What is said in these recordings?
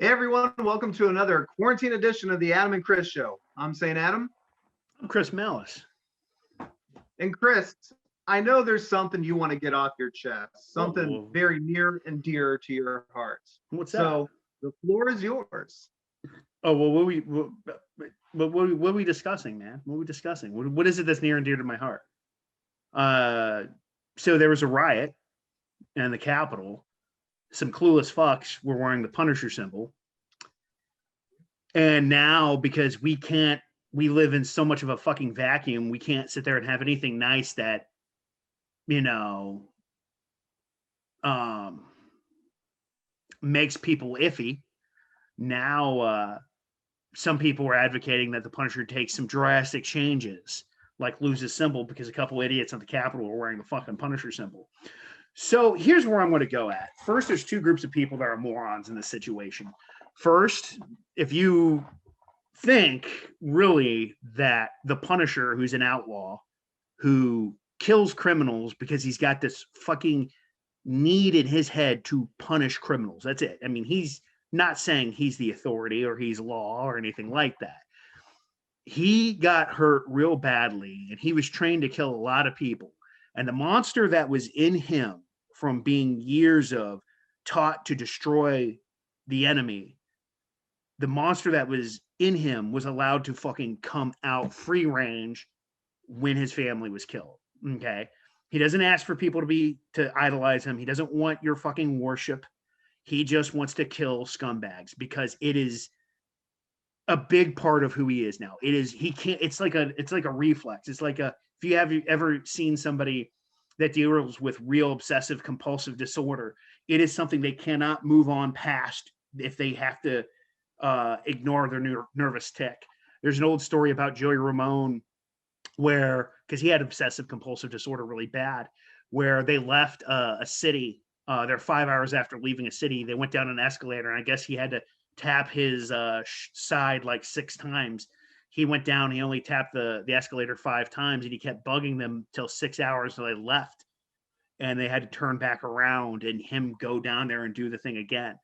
Hey everyone, welcome to another quarantine edition of the Adam and Chris Show. I'm St. Adam. I'm Chris Malice. And Chris, I know there's something you want to get off your chest, something very near and dear to your heart. What's that? So the floor is yours. Oh, well, what are we discussing, man? What are we discussing? What is it that's near and dear to my heart? So there was a riot in the Capitol. Some clueless fucks were wearing the Punisher symbol. And now, because we live in so much of a fucking vacuum, we can't sit there and have anything nice that, makes people iffy. Now, some people are advocating that the Punisher takes some drastic changes, like lose his symbol because a couple idiots on the Capitol are wearing the fucking Punisher symbol. So here's where I'm going to go at. First, there's two groups of people that are morons in this situation. First, if you think really that the Punisher, who's an outlaw, who kills criminals because he's got this fucking need in his head to punish criminals. That's it. I mean, he's not saying he's the authority or he's law or anything like that. He got hurt real badly and he was trained to kill a lot of people. And the monster that was in him from being years of taught to destroy the enemy, the monster that was in him was allowed to fucking come out free range when his family was killed. Okay. He doesn't ask for people to idolize him. He doesn't want your fucking worship. He just wants to kill scumbags because it is a big part of who he is now. It's like a reflex. It's like if you have ever seen somebody that deals with real obsessive compulsive disorder, it is something they cannot move on past if they have to ignore their nervous tick. There's an old story about Joey Ramone because he had obsessive compulsive disorder really bad, where they left a city. They're 5 hours after leaving a city. They went down an escalator, and I guess he had to tap his side like 6 times. He went down, he only tapped the escalator 5 times, and he kept bugging them till 6 hours until they left. And they had to turn back around and him go down there and do the thing again.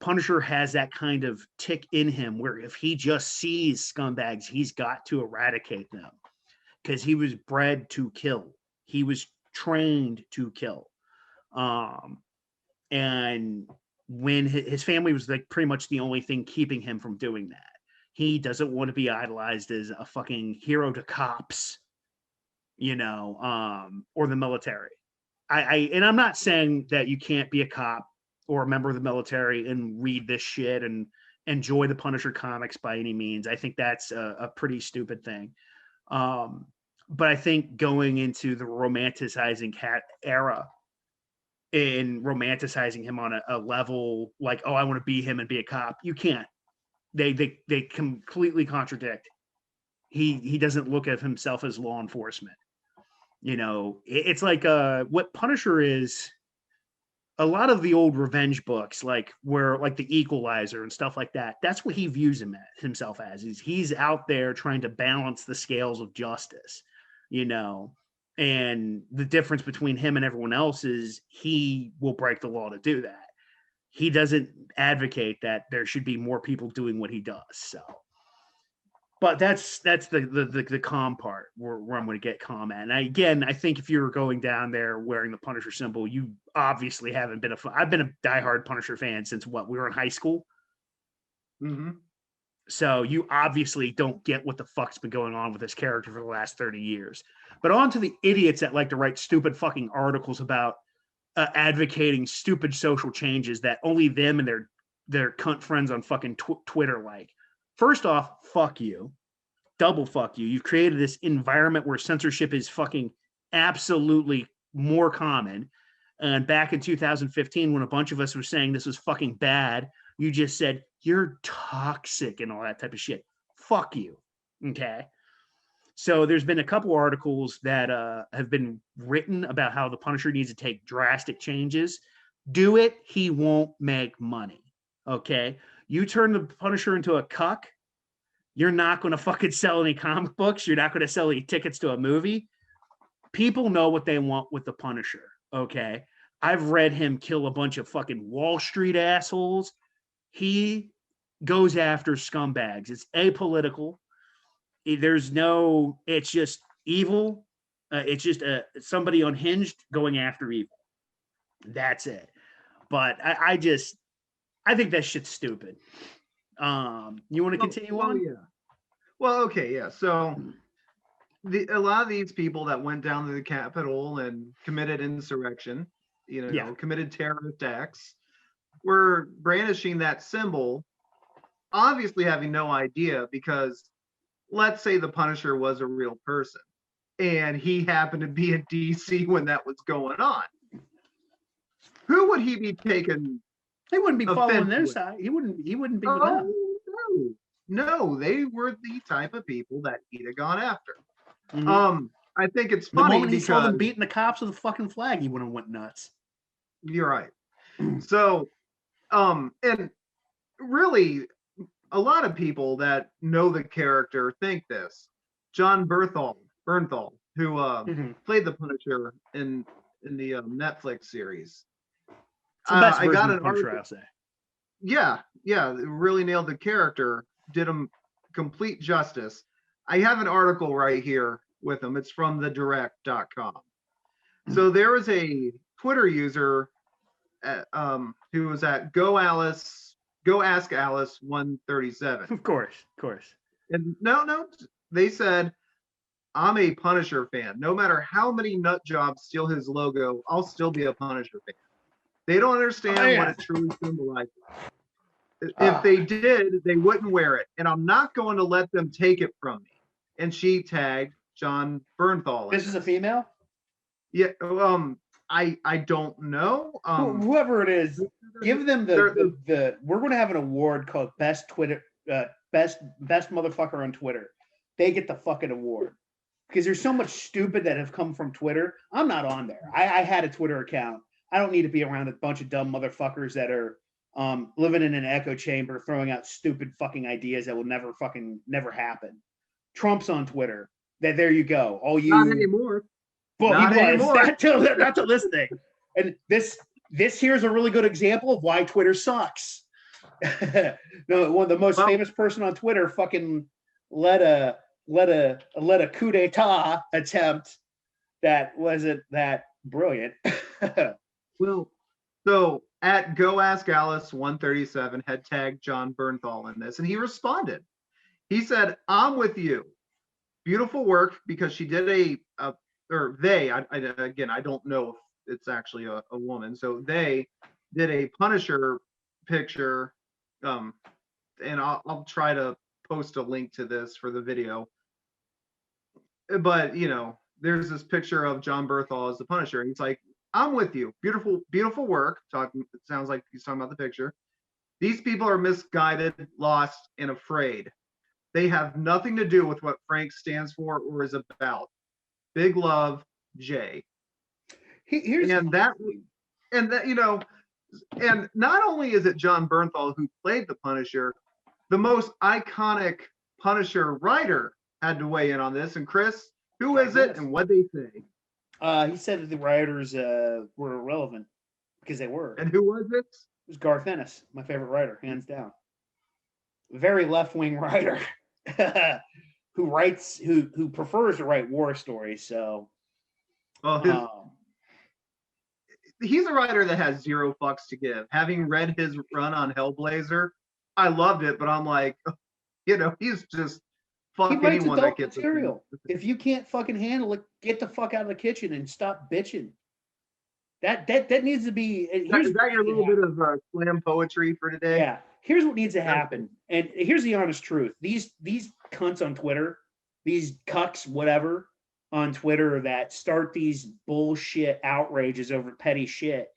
Punisher has that kind of tick in him where if he just sees scumbags, he's got to eradicate them because he was bred to kill. He was trained to kill. And when his family was like pretty much the only thing keeping him from doing that. He doesn't want to be idolized as a fucking hero to cops, or the military. And I'm not saying that you can't be a cop or a member of the military and read this shit and enjoy the Punisher comics by any means. I think that's a pretty stupid thing. But I think going into the romanticizing cat era and romanticizing him on a level like, oh, I want to be him and be a cop, you can't. They completely contradict. He doesn't look at himself as law enforcement. It's like what Punisher is. A lot of the old revenge books, like the Equalizer and stuff like that, that's what he views himself as. He's out there trying to balance the scales of justice, and the difference between him and everyone else is he will break the law to do that. He doesn't advocate that there should be more people doing what he does. So, but that's the calm part where I'm going to get calm at. And I think if you're going down there wearing the Punisher symbol, you obviously haven't been I've been a diehard Punisher fan since we were in high school. Mm-hmm. So you obviously don't get what the fuck's been going on with this character for the last 30 years. But on to the idiots that like to write stupid fucking articles about advocating stupid social changes that only them and their cunt friends on fucking Twitter like. First off, fuck you. Double fuck you. You've created this environment where censorship is fucking absolutely more common. And back in 2015, when a bunch of us were saying this was fucking bad, you just said, you're toxic and all that type of shit. Fuck you. Okay? So there's been a couple articles that have been written about how the Punisher needs to take drastic changes. Do it, he won't make money. Okay? You turn the Punisher into a cuck, you're not going to fucking sell any comic books. You're not going to sell any tickets to a movie. People know what they want with the Punisher. Okay? I've read him kill a bunch of fucking Wall Street assholes. He goes after scumbags. It's apolitical. It's just evil. It's just somebody unhinged going after evil. That's it. But I think that shit's stupid. You want to continue on? Yeah. Well, okay, yeah. So a lot of these people that went down to the Capitol and committed insurrection, committed terrorist acts, were brandishing that symbol, obviously having no idea, because let's say the Punisher was a real person and he happened to be in DC when that was going on. Who would he be taking? He wouldn't be following their side. He wouldn't be with them. No, they were the type of people that he'd have gone after. Mm-hmm. I think it's funny the moment he saw them beating the cops with a fucking flag, he would have went nuts. You're right. So, and really, a lot of people that know the character think this. John Bernthal, who played the Punisher in the Netflix series. It's the best version of Punisher, I'll say. Yeah, really nailed the character, did him complete justice. I have an article right here with him. It's from thedirect.com. So there is a Twitter user who was at Go Ask Alice 137. Of course. And no, they said, I'm a Punisher fan. No matter how many nut jobs steal his logo, I'll still be a Punisher fan. They don't understand what it truly symbolizes. If they did, they wouldn't wear it. And I'm not going to let them take it from me. And she tagged John Bernthal. This is a female? Yeah. I don't know. Whoever it is, give them the we're going to have an award called best motherfucker on Twitter. They get the fucking award because there's so much stupid that have come from Twitter. I'm not on there. I had a Twitter account. I don't need to be around a bunch of dumb motherfuckers that are living in an echo chamber, throwing out stupid fucking ideas that will never happen. Trump's on Twitter. There you go. All you not anymore. Well, not anymore. Not till this thing. And this here's a really good example of why Twitter sucks. No, one of the most famous person on Twitter fucking led a coup d'etat attempt that wasn't that brilliant. Well, so at Go Ask Alice 137 had tagged John Bernthal in this, and he responded. He said, "I'm with you. Beautiful work," because she did I don't know if it's actually a woman. So they did a Punisher picture, and I'll try to post a link to this for the video. But there's this picture of John Bernthal as the Punisher, and he's like, "I'm with you. Beautiful work." It sounds like he's talking about the picture. "These people are misguided, lost, and afraid. They have nothing to do with what Frank stands for or is about. Big love, Jay." And not only is it John Bernthal who played the Punisher, the most iconic Punisher writer had to weigh in on this. And Chris, who is it and what they say? He said that the writers were irrelevant because they were. And who was it? It was Garth Ennis, my favorite writer, hands down. Very left-wing writer who prefers to write war stories. So, he's a writer that has zero fucks to give. Having read his run on Hellblazer, I loved it, but I'm like, he's just fuck anyone that gets material. If you can't fucking handle it, get the fuck out of the kitchen and stop bitching. That needs to be. Is that your little bit of slam poetry for today? Yeah. Here's what needs to happen, and here's the honest truth. These cunts on Twitter, these cucks, whatever, on Twitter that start these bullshit outrages over petty shit.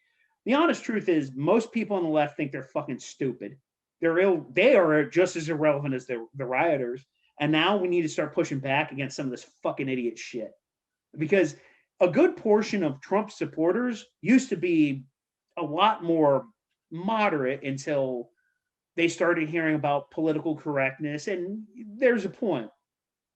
The honest truth is, most people on the left think they're fucking stupid. They are just as irrelevant as the rioters. And now we need to start pushing back against some of this fucking idiot shit. Because a good portion of Trump supporters used to be a lot more moderate until they started hearing about political correctness. And there's a point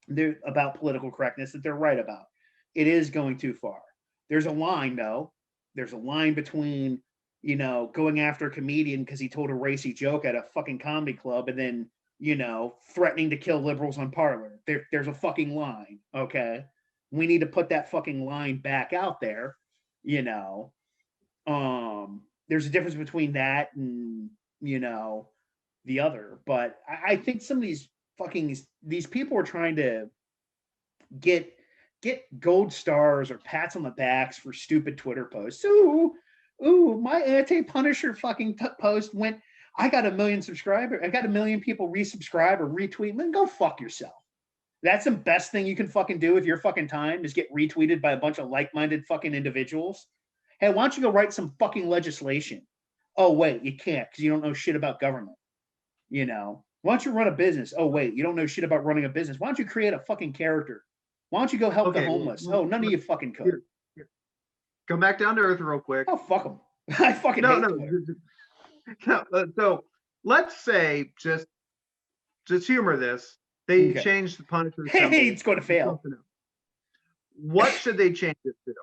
there about political correctness that they're right about. It is going too far. There's a line, though. There's a line between you know, going after a comedian because he told a racy joke at a fucking comedy club, and then, you know, threatening to kill liberals on Parler. There's a fucking line, okay? We need to put that fucking line back out there, you know. There's a difference between that and, you know, the other. But I think some of these people are trying to get gold stars or pats on the backs for stupid Twitter posts. Ooh, my anti-Punisher fucking post went. I got 1 million subscribers. I got 1 million people resubscribe or retweet. Then go fuck yourself. That's the best thing you can fucking do with your fucking time is get retweeted by a bunch of like-minded fucking individuals. Hey, why don't you go write some fucking legislation? Oh, wait, you can't because you don't know shit about government. You know, why don't you run a business? Oh, wait, you don't know shit about running a business. Why don't you create a fucking character? Why don't you go help the homeless? Oh, none of you fucking could. Here. Go back down to earth real quick. Oh, fuck them. I fucking hate Twitter. So let's say, just humor this. They changed the Punisher. Hey, it's going to fail. What should they change it to?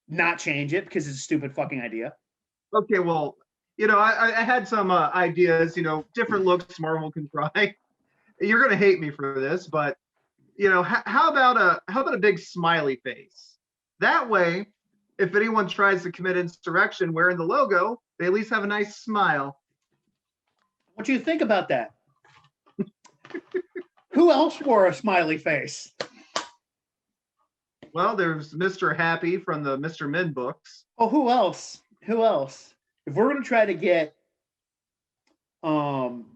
Not change it because it's a stupid fucking idea. Okay, well, you know, I had some ideas, you know, different looks Marvel can try. You're going to hate me for this, but, you know, how about a big smiley face? That way, if anyone tries to commit insurrection wearing the logo, they at least have a nice smile. What do you think about that? Who else wore a smiley face? Well, there's Mr. Happy from the Mr. Min books. Oh, who else? Who else? If we're going to try to get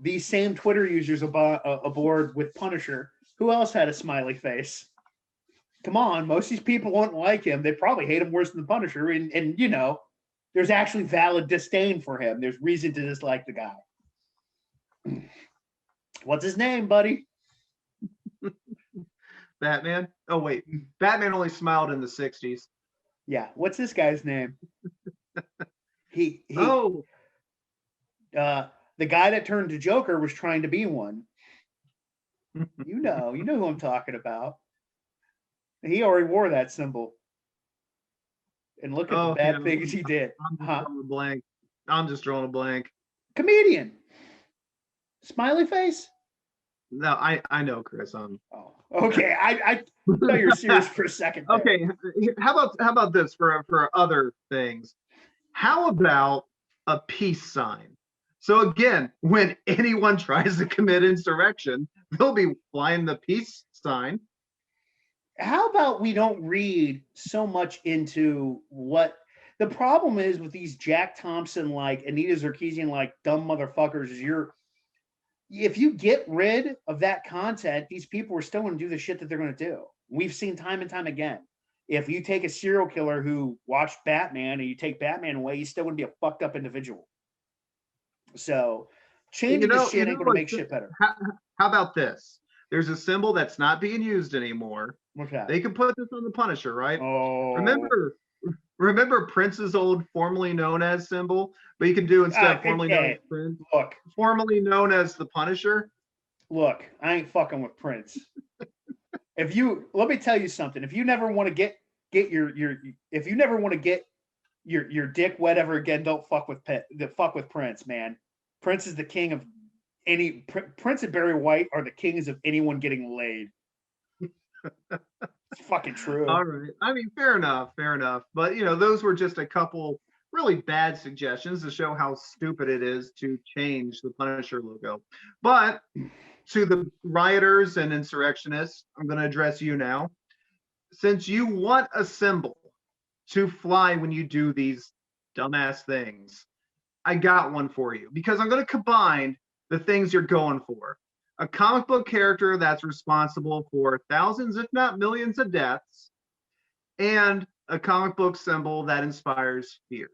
these same Twitter users aboard with Punisher, who else had a smiley face? Come on, most of these people won't like him. They probably hate him worse than the Punisher. And you know, there's actually valid disdain for him. There's reason to dislike the guy. What's his name, buddy? Batman? Oh, wait. Batman only smiled in the 60s. Yeah. What's this guy's name? The guy that turned to Joker was trying to be one. You know who I'm talking about. He already wore that symbol. And look at the bad things he did. I'm just drawing a blank. Comedian. Smiley face? No, I know, Chris. Oh, okay. I thought you were serious for a second there. Okay. How about this for other things? How about a peace sign? So again, when anyone tries to commit insurrection, they'll be flying the peace sign. How about we don't read so much into what the problem is with these Jack Thompson like Anita Sarkeesian like dumb motherfuckers is if you get rid of that content, these people are still going to do the shit that they're going to do. We've seen time and time again. If you take a serial killer who watched Batman and you take Batman away, he's still going to be a fucked up individual. So changing the shit ain't going to make shit better. How about this? There's a symbol that's not being used anymore. Okay. They can put this on the Punisher, right? Oh. Remember Prince's old formerly known as symbol? But you can do instead of formerly known as Prince. Look. Formerly known as the Punisher. Look, I ain't fucking with Prince. Let me tell you something. If you never want to get your dick wet ever again, don't fuck with Prince, man. Prince is the king of Prince and Barry White are the kings of anyone getting laid. It's fucking true. All right. I mean, fair enough. But, you know, those were just a couple really bad suggestions to show how stupid it is to change the Punisher logo. But to the rioters and insurrectionists, I'm going to address you now. Since you want a symbol to fly when you do these dumbass things, I got one for you because I'm going to combine the things you're going for. A comic book character that's responsible for thousands, if not millions, of deaths, and a comic book symbol that inspires fear.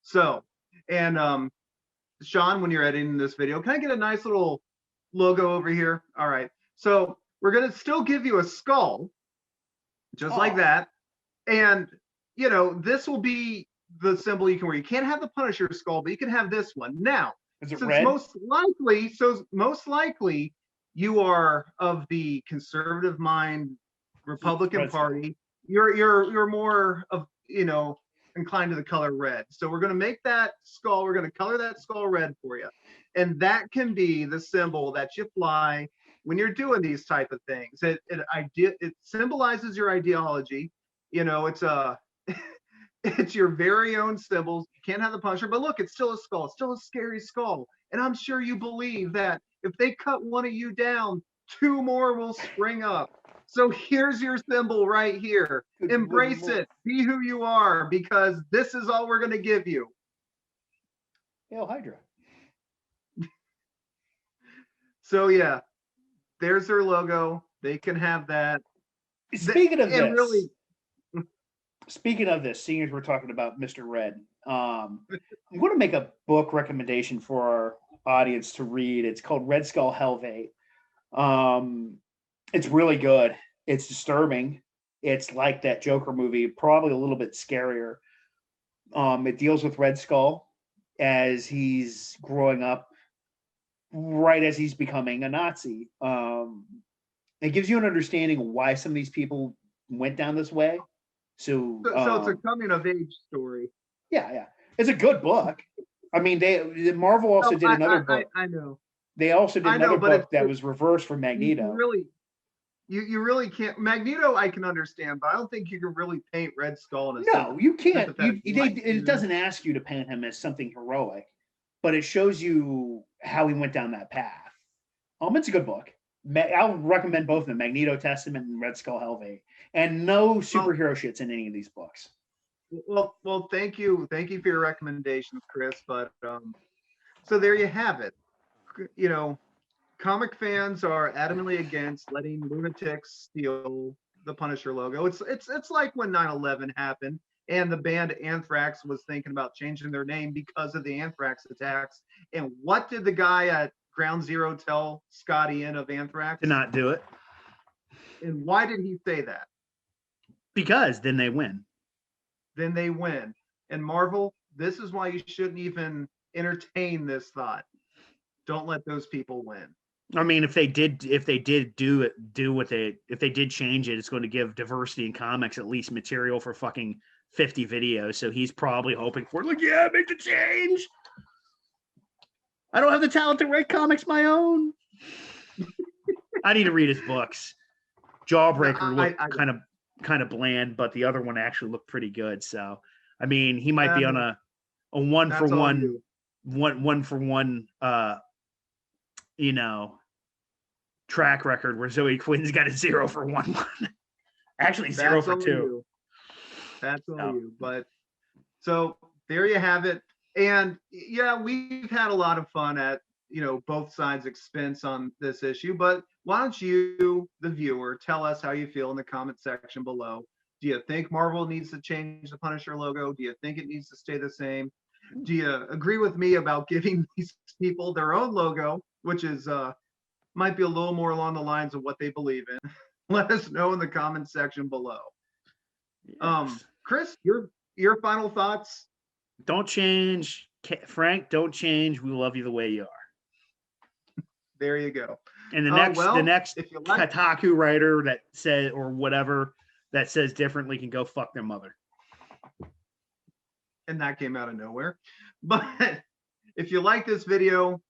So, and Sean, when you're editing this video, can I get a nice little logo over here? All right. So we're going to still give you a skull, just like that. And, you know, this will be the symbol you can wear. You can't have the Punisher skull, but you can have this one. Now, is it red? Most likely you are of the conservative mind Republican Party. You're more of, you know, inclined to the color red. So we're going to make that skull, we're going to color that skull red for you. And that can be the symbol that you fly when you're doing these type of things. It symbolizes your ideology. You know, it's it's your very own symbols. You can't have the Punisher, but look, it's still a skull. It's still a scary skull. And I'm sure you believe that if they cut one of you down, 2 more will spring up. So here's your symbol right here. Embrace it. Be who you are, because this is all we're going to give you. Hail Hydra. So yeah, there's their logo. They can have that. Speaking of this, really, speaking of this, seeing as we're talking about Mr. Red, I'm going to make a book recommendation for our audience to read. It's called Red Skull Helvet. It's really good. It's disturbing. It's like that Joker movie, probably a little bit scarier. It deals with Red Skull as he's growing up, right as he's becoming a Nazi. It gives you an understanding of why some of these people went down this way. So it's a coming of age story. Yeah. It's a good book. I mean, Marvel also did another book. I know. They also did another book that was reversed from Magneto. You really can't. Magneto, I can understand, but I don't think you can really paint Red Skull in a No, you can't. It doesn't ask you to paint him as something heroic, but it shows you how he went down that path. It's a good book. I'll recommend both of them, Magneto Testament and Red Skull Helvet. And no superhero shits in any of these books. Well, thank you for your recommendations, Chris. But so there you have it. You know, comic fans are adamantly against letting lunatics steal the Punisher logo. It's like when 9/11 happened and the band Anthrax was thinking about changing their name because of the Anthrax attacks. And what did the guy at Ground Zero tell Scotty in of Anthrax? To not do it. And why did he say that? Because then they win. Then they win. And Marvel, this is why you shouldn't even entertain this thought. Don't let those people win. I mean, if they did change it, it's going to give diversity in comics at least material for fucking 50 videos. So he's probably hoping for, like, yeah, make the change. I don't have the talent to write comics my own. I need to read his books. Jawbreaker looked kind of bland, but the other one actually looked pretty good. So, I mean, he might be on a one for one, track record where Zoe Quinn's got a 0 for 1. Actually, 0 for 2. That's all you. But so there you have it. And yeah, we've had a lot of fun at, both sides' expense on this issue, but why don't you, the viewer, tell us how you feel in the comment section below. Do you think Marvel needs to change the Punisher logo? Do you think it needs to stay the same? Do you agree with me about giving these people their own logo, which is might be a little more along the lines of what they believe in? Let us know in the comment section below. Yes. Chris, your final thoughts? Don't change. Frank, don't change. We love you the way you are. There you go. And the next Kotaku writer that said, or whatever, that says differently can go fuck their mother. And that came out of nowhere. But if you like this video,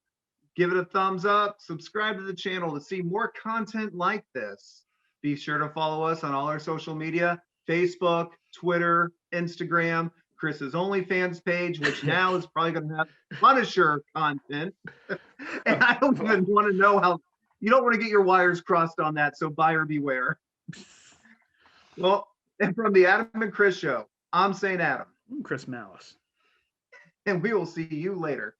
give it a thumbs up, subscribe to the channel to see more content like this. Be sure to follow us on all our social media, Facebook, Twitter, Instagram, Chris's OnlyFans page, which now is probably going to have Punisher content. And I don't even want to know how, you don't want to get your wires crossed on that, so buyer beware. Well, and from the Adam and Chris Show, I'm St. Adam. I'm Chris Malice. And we will see you later.